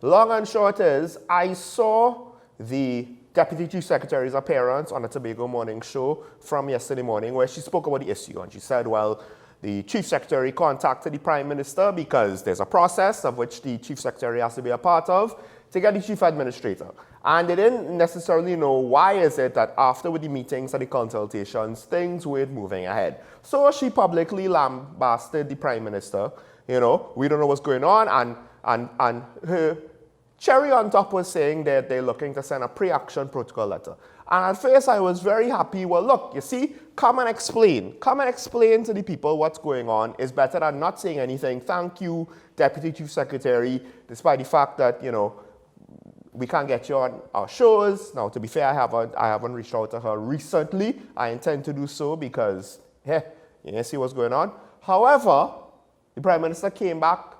long and short is, I saw the Deputy Chief Secretary's appearance on the Tobago Morning Show from yesterday morning where she spoke about the issue. And she said, well, the Chief Secretary contacted the Prime Minister because there's a process of which the Chief Secretary has to be a part of to get the Chief Administrator. And they didn't necessarily know why is it that after with the meetings and the consultations, things weren't moving ahead. So she publicly lambasted the Prime Minister. You know, we don't know what's going on. And her cherry on top was saying that they're looking to send a pre-action protocol letter. And at first I was very happy. Well, look, you see, come and explain. Come and explain to the people what's going on. It's better than not saying anything. Thank you, Deputy Chief Secretary, despite the fact that, you know, we can't get you on our shows. Now, to be fair, I haven't reached out to her recently. I intend to do so because, you see what's going on. However, the Prime Minister came back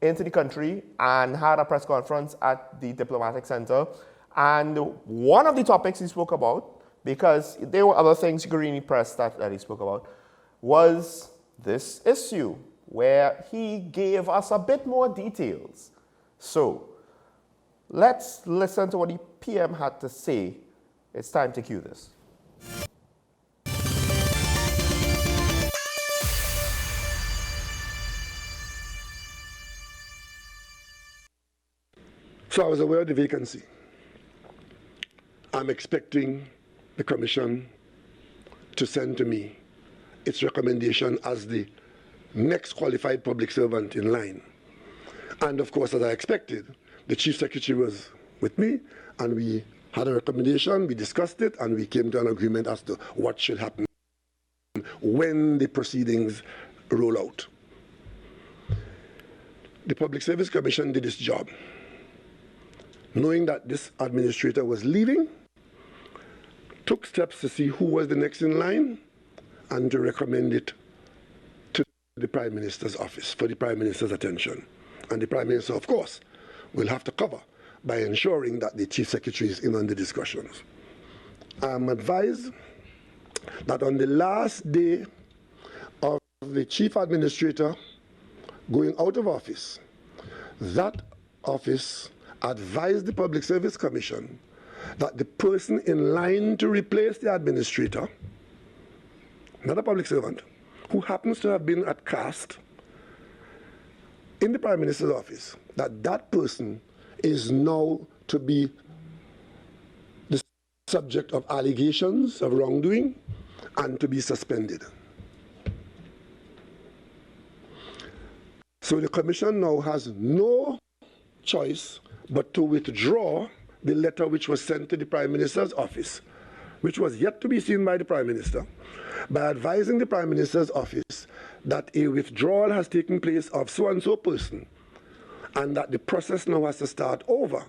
into the country and had a press conference at the Diplomatic Center. And one of the topics he spoke about, because there were other things you could read in the press that he spoke about, was this issue where he gave us a bit more details. So, let's listen to what the PM had to say. It's time to cue this. So I was aware of the vacancy. I'm expecting the Commission to send to me its recommendation as the next qualified public servant in line. And of course, as I expected, the Chief Secretary was with me, and we had a recommendation, we discussed it, and we came to an agreement as to what should happen when the proceedings roll out. The Public Service Commission did its job. Knowing that this administrator was leaving, took steps to see who was the next in line and to recommend it to the Prime Minister's office for the Prime Minister's attention. And the Prime Minister, of course, will have to cover by ensuring that the Chief Secretary is in on the discussions. I'm advised that on the last day of the Chief Administrator going out of office, that office advised the Public Service Commission that the person in line to replace the administrator, not a public servant, who happens to have been at cast in the Prime Minister's office, that person is now to be the subject of allegations of wrongdoing and to be suspended. So the Commission now has no choice but to withdraw the letter which was sent to the Prime Minister's office, which was yet to be seen by the Prime Minister, by advising the Prime Minister's office that a withdrawal has taken place of so-and-so person, and that the process now has to start over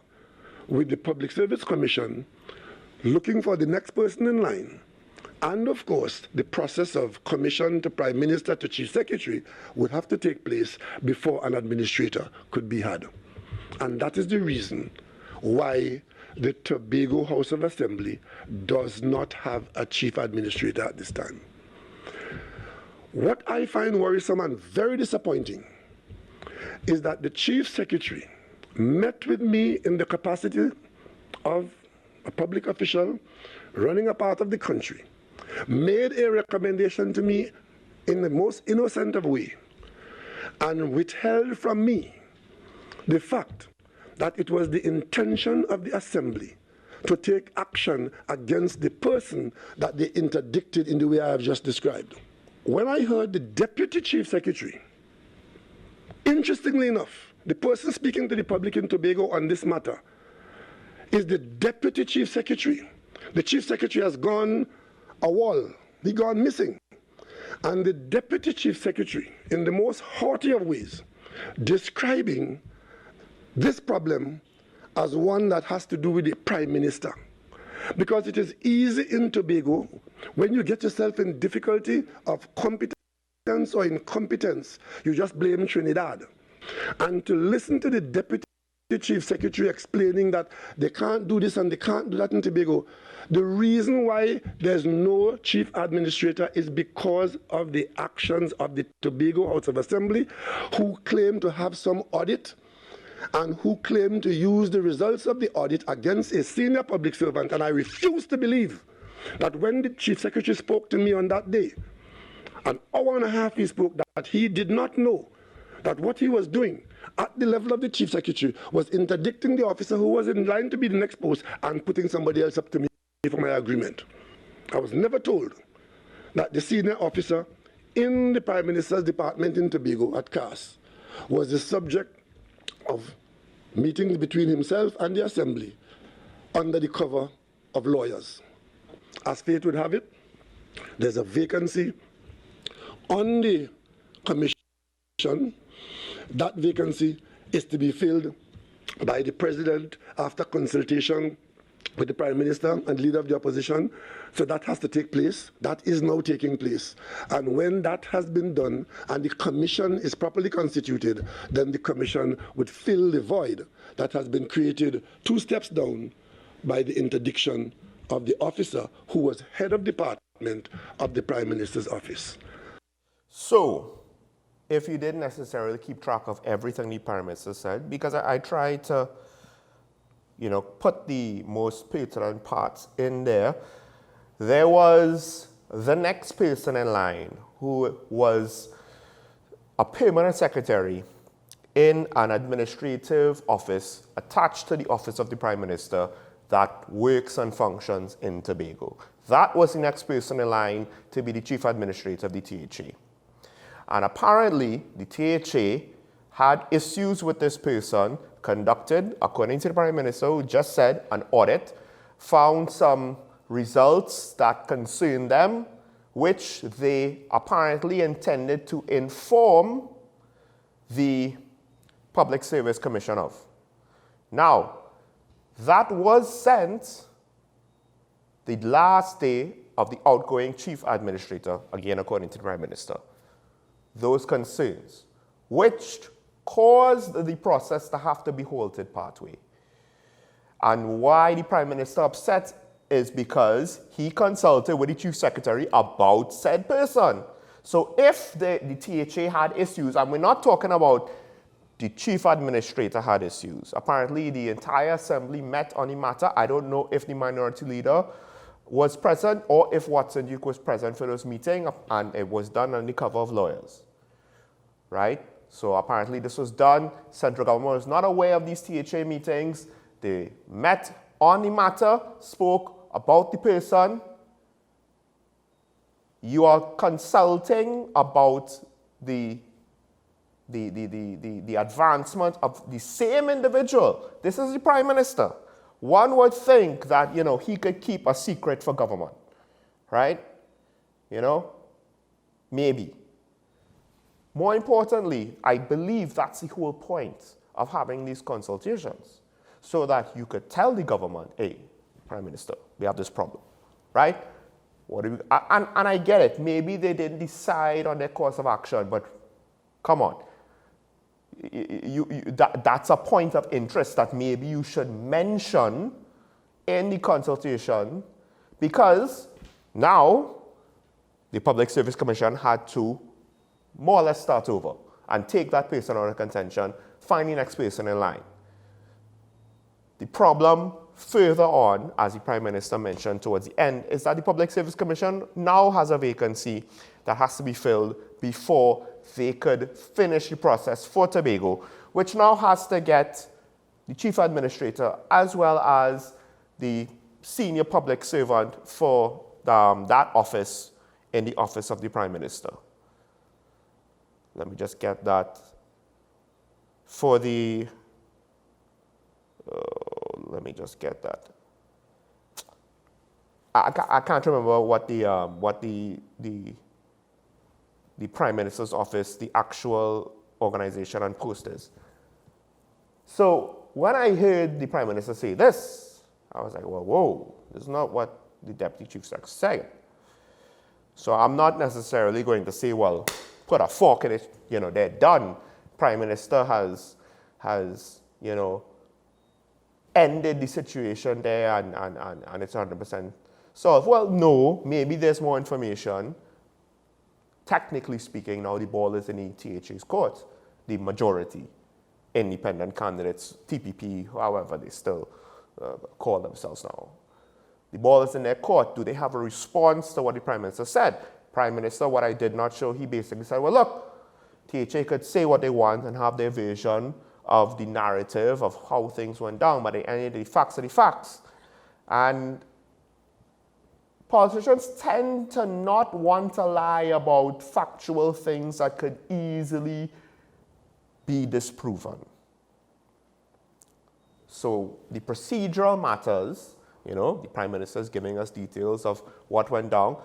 with the Public Service Commission looking for the next person in line. And of course, the process of commission to Prime Minister to Chief Secretary would have to take place before an administrator could be had. And that is the reason why the Tobago House of Assembly does not have a chief administrator at this time. What I find worrisome and very disappointing is that the Chief Secretary met with me in the capacity of a public official running a part of the country, made a recommendation to me in the most innocent of way, and withheld from me the fact that it was the intention of the Assembly to take action against the person that they interdicted in the way I have just described. When I heard the Deputy Chief Secretary, interestingly enough, the person speaking to the public in Tobago on this matter is the Deputy Chief Secretary. The Chief Secretary has gone AWOL, he's gone missing. And the Deputy Chief Secretary, in the most haughty of ways, describing this problem as one that has to do with the Prime Minister. Because it is easy in Tobago, when you get yourself in difficulty of competence or incompetence, you just blame Trinidad. And to listen to the Deputy Chief Secretary explaining that they can't do this and they can't do that in Tobago, the reason why there's no chief administrator is because of the actions of the Tobago House of Assembly, who claim to have some audit and who claimed to use the results of the audit against a senior public servant. And I refuse to believe that when the chief secretary spoke to me on that day, an hour and a half he spoke, that he did not know that what he was doing at the level of the chief secretary was interdicting the officer who was in line to be the next post and putting somebody else up to me for my agreement. I was never told that the senior officer in the Prime Minister's department in Tobago at CAS was the subject of meetings between himself and the Assembly under the cover of lawyers. As fate would have it, there's a vacancy on the commission. That vacancy is to be filled by the President after consultation with the Prime Minister and leader of the opposition. So that has to take place. That is now taking place. And when that has been done and the commission is properly constituted, then the commission would fill the void that has been created 2 steps down by the interdiction of the officer who was head of department of the Prime Minister's office. So, if you didn't necessarily keep track of everything the Prime Minister said, because I tried to put the most pertinent parts in there. There was the next person in line who was a permanent secretary in an administrative office attached to the office of the Prime Minister that works and functions in Tobago. That was the next person in line to be the chief administrator of the THA. And apparently, the THA had issues with this person, conducted, according to the Prime Minister, who just said, an audit, found some results that concerned them, which they apparently intended to inform the Public Service Commission of. Now, that was sent the last day of the outgoing chief administrator, again according to the Prime Minister. Those concerns, which caused the process to have to be halted partway. And why the Prime Minister upset is because he consulted with the Chief Secretary about said person. So if the THA had issues, and we're not talking about the Chief Administrator had issues. Apparently the entire Assembly met on the matter. I don't know if the Minority Leader was present or if Watson Duke was present for those meetings, and it was done on the cover of lawyers, right? So apparently this was done. Central government was not aware of these THA meetings. They met on the matter, spoke about the person. You are consulting about the advancement of the same individual. This is the Prime Minister. One would think that, he could keep a secret for government, right? Maybe. More importantly, I believe that's the whole point of having these consultations, so that you could tell the government, hey, Prime Minister, we have this problem, right? And I get it. Maybe they didn't decide on their course of action, but come on. That's a point of interest that maybe you should mention in the consultation, because now the Public Service Commission had to more or less start over and take that person out of contention, find the next person in line. The problem further on, as the Prime Minister mentioned towards the end, is that the Public Service Commission now has a vacancy that has to be filled before they could finish the process for Tobago, which now has to get the Chief Administrator as well as the senior public servant for that office in the office of the Prime Minister. Let me just get that for the, let me just get that. I can't remember what the Prime Minister's office, the actual organization and post is. So when I heard the Prime Minister say this, I was like, well, whoa, this is not what the Deputy Chief Secretary said. So I'm not necessarily going to say, well, put a fork in it, they're done. Prime Minister has ended the situation there and it's 100% solved. Well, no, maybe there's more information. Technically speaking, now the ball is in the THA's court, the majority. independent candidates, TPP, however they still call themselves now. The ball is in their court. Do they have a response to what the Prime Minister said? Prime Minister, what I did not show, he basically said, well, look, THA could say what they want and have their version of the narrative of how things went down, but the facts are the facts. And politicians tend to not want to lie about factual things that could easily be disproven. So the procedural matters, the Prime Minister is giving us details of what went down.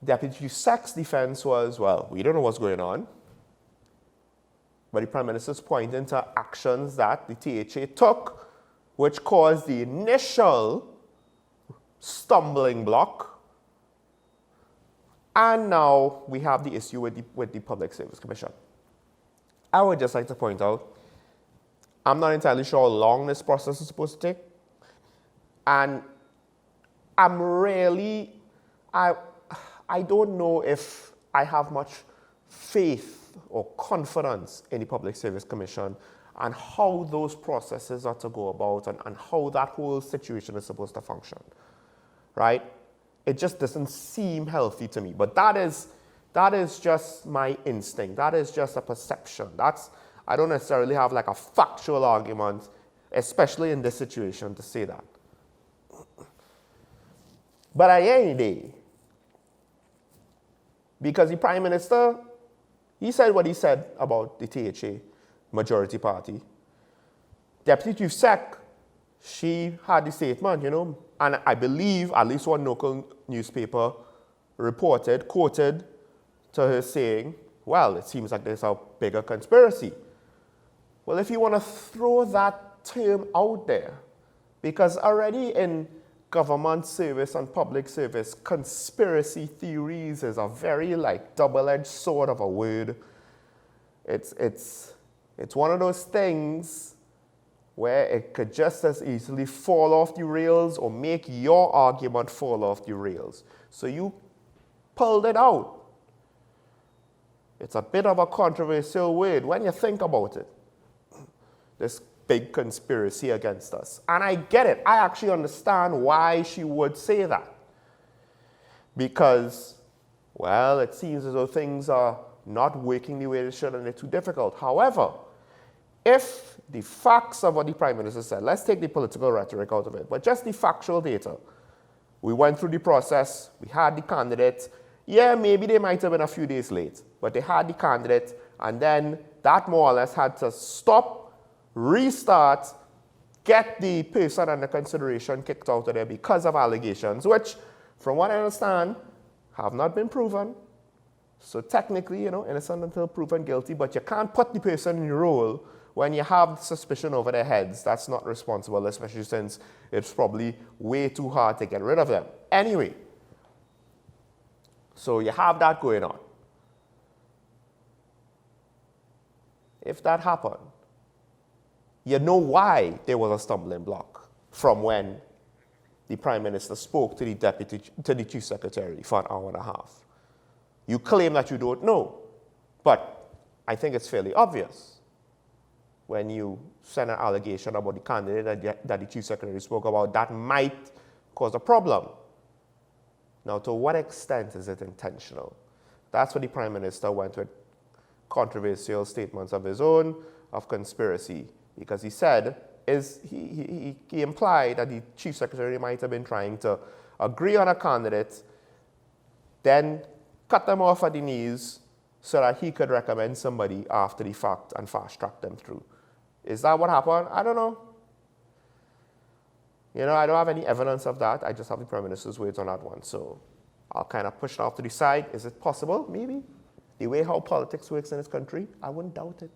Deputy Sec's defense was, well, we don't know what's going on. But the Prime Minister's pointing to actions that the THA took, which caused the initial stumbling block. And now we have the issue with the Public Service Commission. I would just like to point out, I'm not entirely sure how long this process is supposed to take. And I'm really, I don't know if I have much faith or confidence in the Public Service Commission and how those processes are to go about and how that whole situation is supposed to function, right? It just doesn't seem healthy to me. But that is just my instinct. That is just a perception. I don't necessarily have like a factual argument, especially in this situation, to say that. But at any day, because the Prime Minister, he said what he said about the THA majority party. Deputy Chief Sec, she had the statement, and I believe at least one local newspaper quoted to her saying, well, it seems like there's a bigger conspiracy. Well, if you want to throw that term out there, because already in government service and public service, conspiracy theories is a very double-edged sword of a word. It's one of those things where it could just as easily fall off the rails or make your argument fall off the rails. So you pulled it out. It's a bit of a controversial word when you think about it. This big conspiracy against us. And I get it. I actually understand why she would say that. Because, well, it seems as though things are not working the way they should and they're too difficult. However, if the facts of what the Prime Minister said, let's take the political rhetoric out of it, but just the factual data. We went through the process, we had the candidate. Yeah, maybe they might have been a few days late, but they had the candidate, and then that more or less had to stop, restart, get the person under consideration kicked out of there because of allegations, which, from what I understand, have not been proven. So technically, innocent until proven guilty, but you can't put the person in your role when you have suspicion over their heads. That's not responsible, especially since it's probably way too hard to get rid of them. Anyway, so you have that going on. If that happened, you know why there was a stumbling block from when the Prime Minister spoke to the Chief Secretary for an hour and a half. You claim that you don't know, but I think it's fairly obvious when you send an allegation about the candidate that the Chief Secretary spoke about, that might cause a problem. Now, to what extent is it intentional? That's what the Prime Minister went with controversial statements of his own, of conspiracy, because he said, he implied that the Chief Secretary might have been trying to agree on a candidate, then cut them off at the knees so that he could recommend somebody after the fact and fast-track them through. Is that what happened? I don't know. I don't have any evidence of that. I just have the Prime Minister's words on that one. So I'll kind of push it off to the side. Is it possible? Maybe. The way how politics works in this country, I wouldn't doubt it.